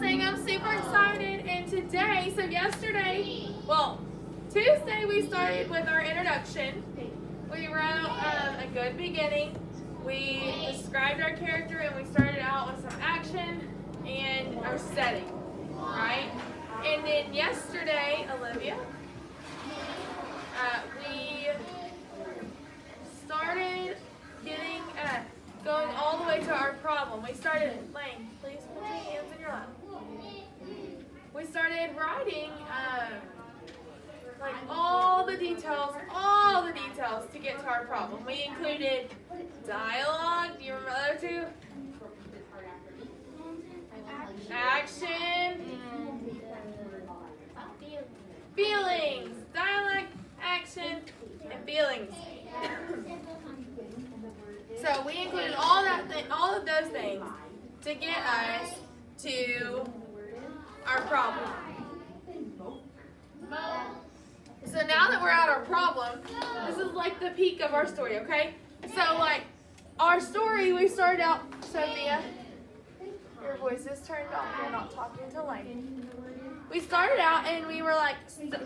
saying I'm super excited, and today, Tuesday we started with our introduction. We wrote a good beginning. We described our character, and we started out with some action and our setting, right? And then yesterday, Olivia, we started going all the way to our problem. We started, Lane, please put your hands in your lap. We started writing all the details to get to our problem. We included dialogue. Do you remember the other two? Action. Feelings. Dialogue, action, and feelings. So we included all of those things to get us to our problem. So now that we're at our problem, this is like the peak of our story, okay? So our story, we started out, Sophia, your voice is turned off, you're not talking to Lane. We started out and we were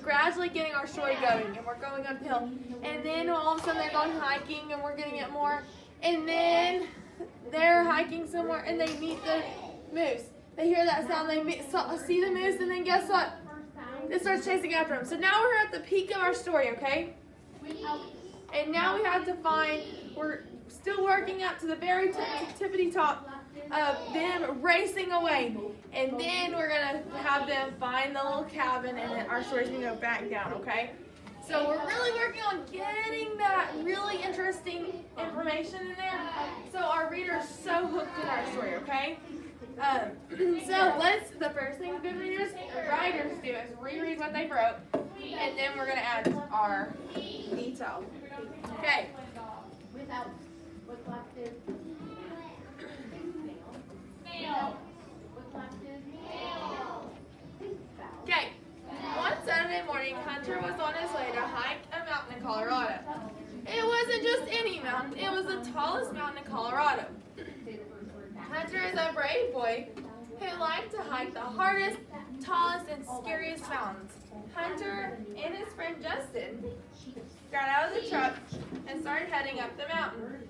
gradually getting our story going, and we're going uphill. And then all of a sudden they're going hiking and we're getting it more. And then they're hiking somewhere and they meet the moose. They hear that sound, they see the moose, and then guess what? It starts chasing after them. So now we're at the peak of our story, okay? And now we have to we're still working up to the very tippity top of them racing away. And then we're going to have them find the little cabin, and then our story's going to go back down, okay? So we're really working on getting that really interesting information in there so our reader's so hooked in our story, okay? The first thing good writers do is reread what they wrote, and then we're going to add our detail. Okay. Okay. One Saturday morning, Hunter was on his way to hike a mountain in Colorado. It wasn't just any mountain, it was the tallest mountain in Colorado. Hunter is a brave boy who liked to hike the hardest, tallest, and scariest mountains. Hunter and his friend Justin got out of the truck and started heading up the mountain.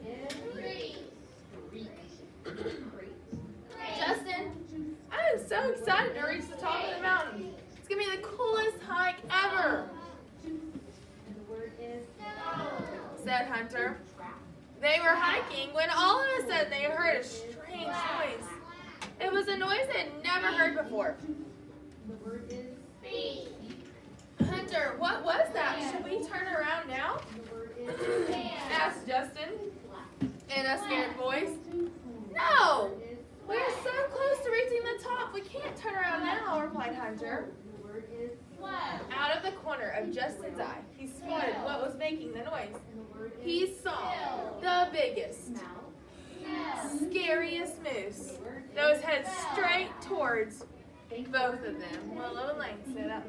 Justin, I am so excited to reach the top of the mountain. It's going to be the coolest hike ever, said Hunter. They were hiking when all of a sudden they heard a strange noise. It was a noise they had never heard before. Hunter, what was that? Should we turn around now? Asked Justin in a scared voice. No! We're so close to reaching the top. We can't turn around now, replied Hunter. Out of the corner of Justin's eye, he spotted what was making the noise. He saw the biggest, scariest moose that was headed straight towards both of them. Willow and Lane, sit up.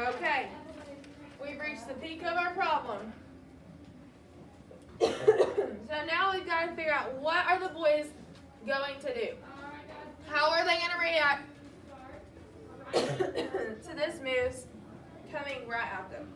Okay, we've reached the peak of our problem. So now we've got to figure out, what are the boys going to do? How are they going to react to this moose coming right at them?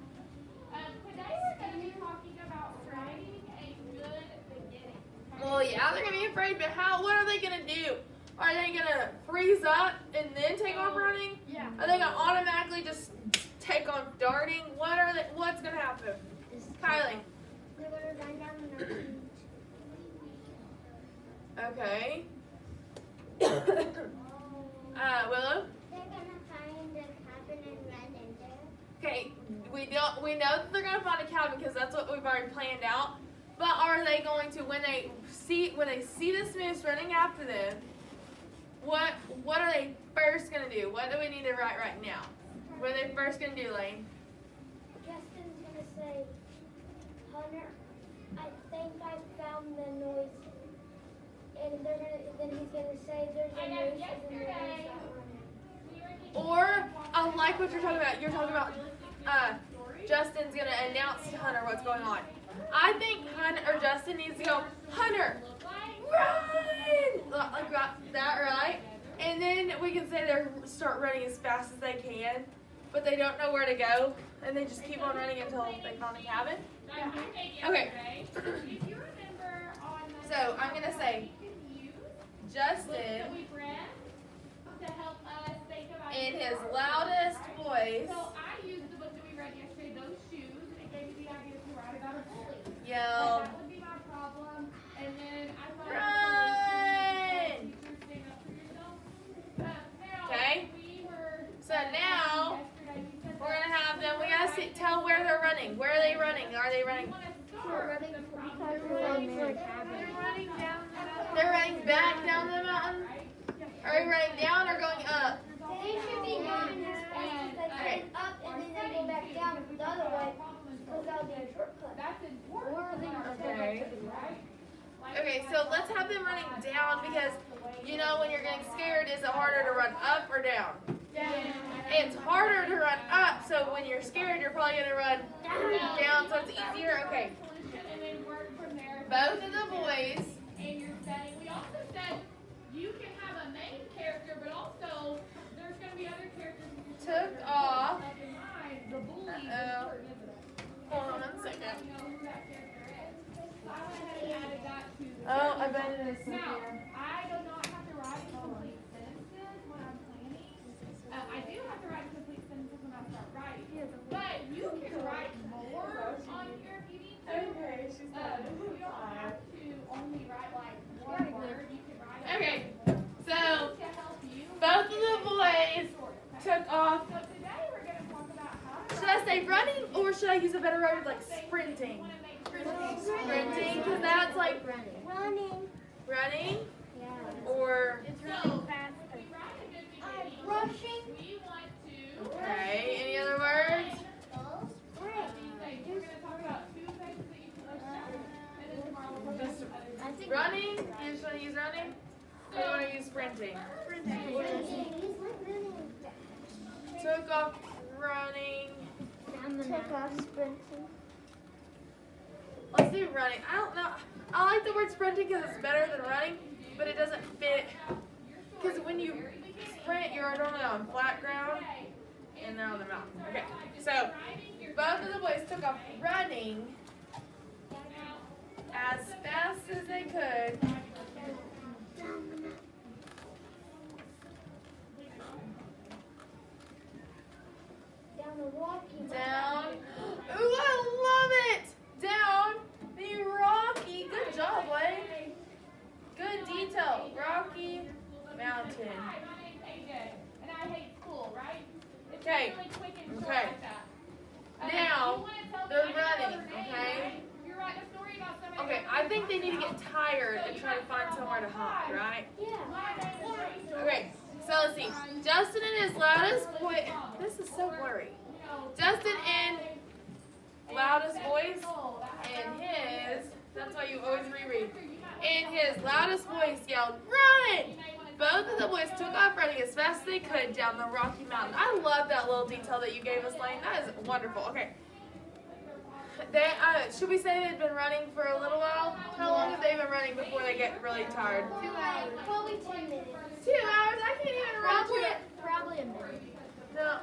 Today we're going to be talking about writing a good beginning. Well, yeah, they're going to be afraid, but what are they going to do? Are they going to freeze up and then take off running? Yeah. Are they going to automatically just take on darting? What's going to happen? Kylie. They're going to run down the mountain. Okay. Willow? They're going to find a cabin and run in there. Okay, we know that they're gonna find a cabin because that's what we've already planned out. But are they going to, when they see this moose running after them, what are they first gonna do? What do we need to write right now? What are they first gonna do, Lane? Justin's going to say, Hunter, I think I found the noise. And then he's going to say there's a moose and then there's that one. Or I like what you're talking about. You're talking about Justin's gonna announce to Hunter what's going on. I think Justin needs to go, Hunter, run! Like that, right? And then we can say they start running as fast as they can, but they don't know where to go, and they just keep on running until they find a cabin. Okay. So I'm gonna say Justin in his loudest voice yelled, "Run!" Okay. So now we're gonna have them. We gotta tell where they're running. Where are they running? Are they running? They're running back down the mountain. Are they running down or going up? They should be going as fast as they can up and then they go back down the other way because that'll be a shortcut. Okay. Okay, so let's have them running down because you know when you're getting scared, is it harder to run up or down? It's harder to run up, so when you're scared, you're probably gonna run down, so it's easier. Okay. Both of the boys. We also said you can have a main character, but also there's going to be other characters. Took off. The bully. Hold on 1 second. You know who that character is. So I went ahead and added that to the Oh, I bet it is Now, Sophia. I do not have to write complete sentences when I'm planning. I do have to write complete sentences when I start writing. But you can write more on here if you need to. Okay, she's You don't have to only write like one word. You can write Okay, so to help you. both of the boys took off. So today we're going to talk about how to Should I say running or should I use a better word like sprinting? Sprinting, because that's like Running. running Yeah. or Rushing. we want to okay. Any other words? we're going to talk about two things that you can list down. And then tomorrow we'll go Just to other running. You just want to use running, or you want to use sprinting? Took off running. Took off sprinting. Let's do running. I don't know. I like the word sprinting because it's better than running, but it doesn't fit. Because when you sprint, you're normally on flat ground, and they're on the mountain. Okay, so both of the boys took off running as fast as they could. Down the Rocky Mountain. Down. Ooh, I love it! Down the Rocky. Good job, Blake. Good detail. Rocky Mountain. Hi, my name's AJ, and I hate school, right? It's Okay. really quick and short Okay. like that. Now, you wanna tell me- they're I know running, her name, okay? right? You're writing a story about somebody. Okay, I think they need to get tired and try to find somewhere to hide, right? Yeah. My name is Rachel. Okay, so let's see. Justin in his loudest voice. This is so blurry. Justin in loudest voice and his, that's why you always reread. In his loudest voice yelled, "Run!" Both of the boys took off running as fast as they could down the Rocky Mountain. I love that little detail that you gave us, Lane. That is wonderful. Okay. They, should we say they've been running for a little while? How long have they been running before they get really tired? 2 hours. Probably 10 minutes. 2 hours? I can't even run. Probably a minute. No.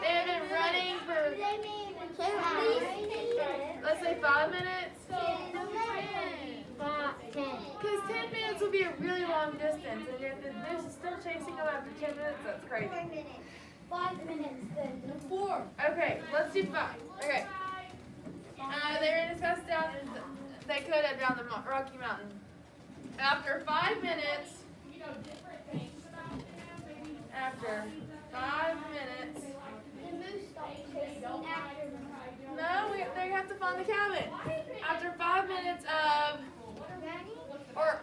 They have been running for, They may even 10 minutes. let's say 5 minutes. 10. Because 10 minutes would be a really long distance. And if they're still chasing them after 10 minutes, that's crazy. 5 minutes then. 4. Okay, let's do 5. Okay. They ran as fast down as they could have down the Rocky Mountain. After 5 minutes, after 5 minutes, The moose stopped chasing after them. no, they have to find the cabin. After 5 minutes of, or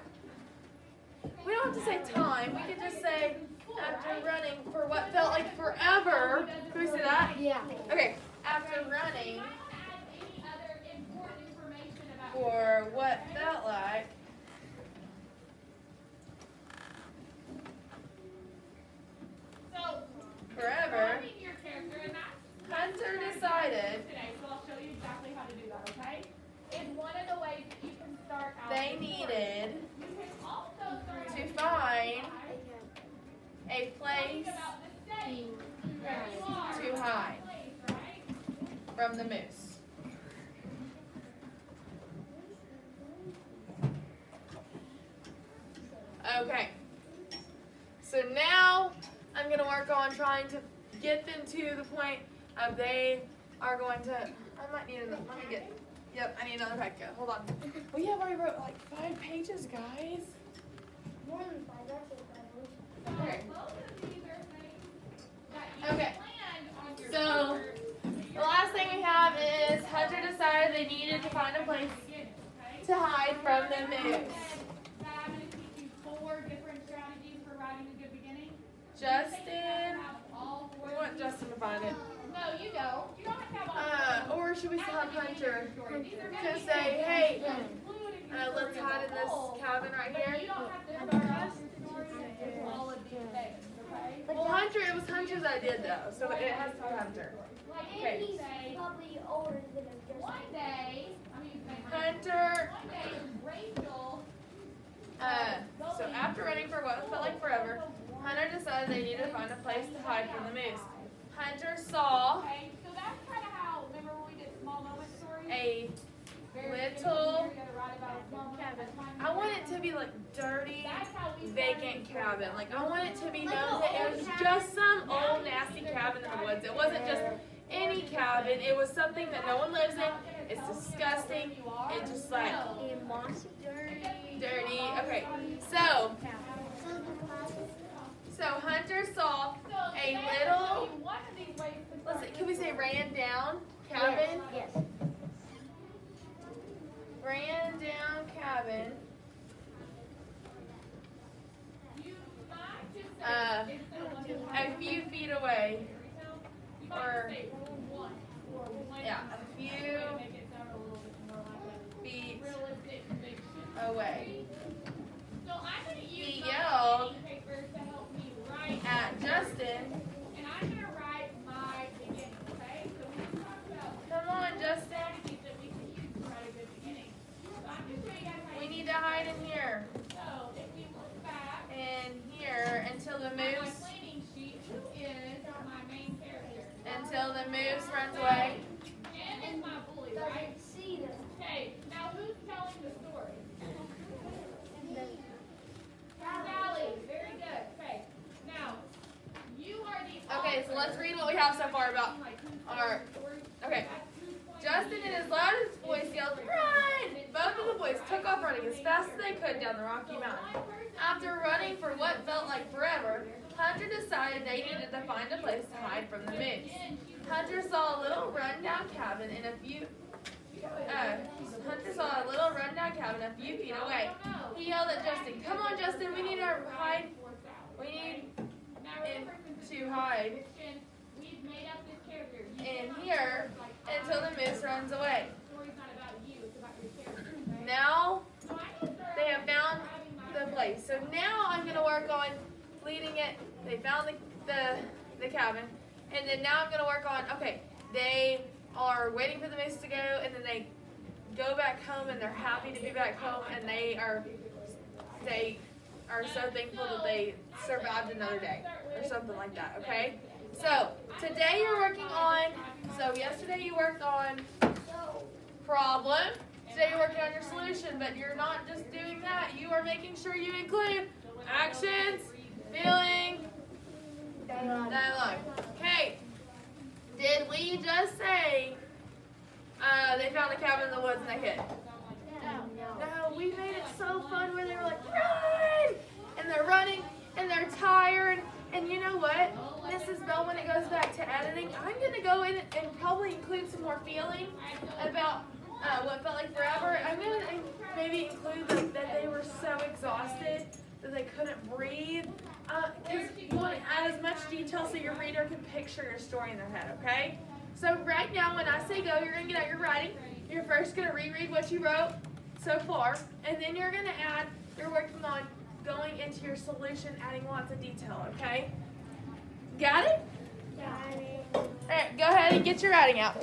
we don't have to say time. We can just say after running for what felt like forever. Can we say that? Yeah. Okay. After running for what felt like forever, Hunter decided Today, so I'll show you exactly how to do that, okay? It's one of the ways that you can start out. they needed You can also start to find A place to hide from the moose. Okay. So now I'm going to work on trying to get them to the point of they are going to, I might need another, let me get, yep, I need another packet. Hold on. We have already wrote like 5 pages, guys. More than 5, that's it, Okay. Both of these are things that you Okay. planned on your So, paper. the last thing we have is Hunter decided they needed to find a place to hide from the moose. That I'm going to teach you 4 different strategies for writing a good beginning. Justin, All 4 we want Justin to find it. No, you don't. You don't have to have all 4. Or should we have Hunter These are to gonna be say, hey, included in your let's story hide as in a this whole. cabin right But here? you don't have to start off your story with all of these things, okay? Well, Hunter, it was Hunter's idea though, so it has to be Hunter. Like Okay. And he's say, probably older than us. one day, I'm using Hunter, one day Rachel. so after running for what felt like forever, Hunter decided they needed to find a place to hide from the moose. Hunter saw Okay, so that's kind of how, remember when we did small moment stories? a Very little, you gotta write about a small moment at a time. I want it to be like dirty, That's how we vacant cabin. Like I want it to be known that it was just some old nasty cabin in the woods. It wasn't just any cabin. It was something that no one lives in. It's disgusting. It's just like dirty. Okay, so Hunter saw a little, One of these ways to let's see, can we say ran down cabin? Yes. Ran down cabin. you might just say, Uh, instead of looking A few feet away. you might or- just say one. Yeah, a few Make it sound a little bit more like feet a realistic fiction. away. So I'm going to use He my yelled writing paper to help me write. at Justin. And I'm going to write my beginning, okay? So we can talk about Come on, Justin. strategies that we can use to write a good beginning. So I'm just showing you guys how We you need to hide in here So if we look back and here until the on my moose planning sheet, who is my main character? runs away. Jen is my bully, right? Doesn't see them. Okay, now who's telling the story? Sally, very good. Okay, now you are the Okay, so let's read what we have so far about our. Okay, Justin in his loudest voice yelled, "Run!" Both of the boys took off running as fast as they could down the Rocky Mountain. After running for what felt like forever, Hunter decided they needed to find a place to hide from the moose. Hunter saw a little rundown cabin a few feet away. He yelled at Justin, "Come on, Justin, we need to hide. We need to hide We've made up this character. in here until the moose runs away." The story's not about you, it's about your character. Okay? Now So I can start they have found writing my the place. So now I'm gonna work on leading it. They found the cabin, and then now I'm gonna work on. Okay, they are waiting for the moose to go, and then they go back home, and they're happy to be back home, and they are so thankful that they survived another day, or something like that. Okay. So today you're working on. So yesterday you worked on problem. Today you're working on your solution, but you're not just doing that. You are making sure you include actions, feeling, dialogue. Okay. Did we just say they found a cabin in the woods and they hid? No, we made it so fun where they were like, "Run!" And they're running and they're tired. And you know what, Mrs. Bell, when it goes back to editing, I'm going to go in and probably include some more feeling about what felt like forever. I'm going to maybe include like, that they were so exhausted that they couldn't breathe. Because you want to add as much detail so your reader can picture your story in their head, okay? So right now, when I say go, you're going to get out your writing. You're first going to reread what you wrote so far, and then you're going to add, you're working on going into your solution, adding lots of detail, okay? Got it? All right, go ahead and get your writing out.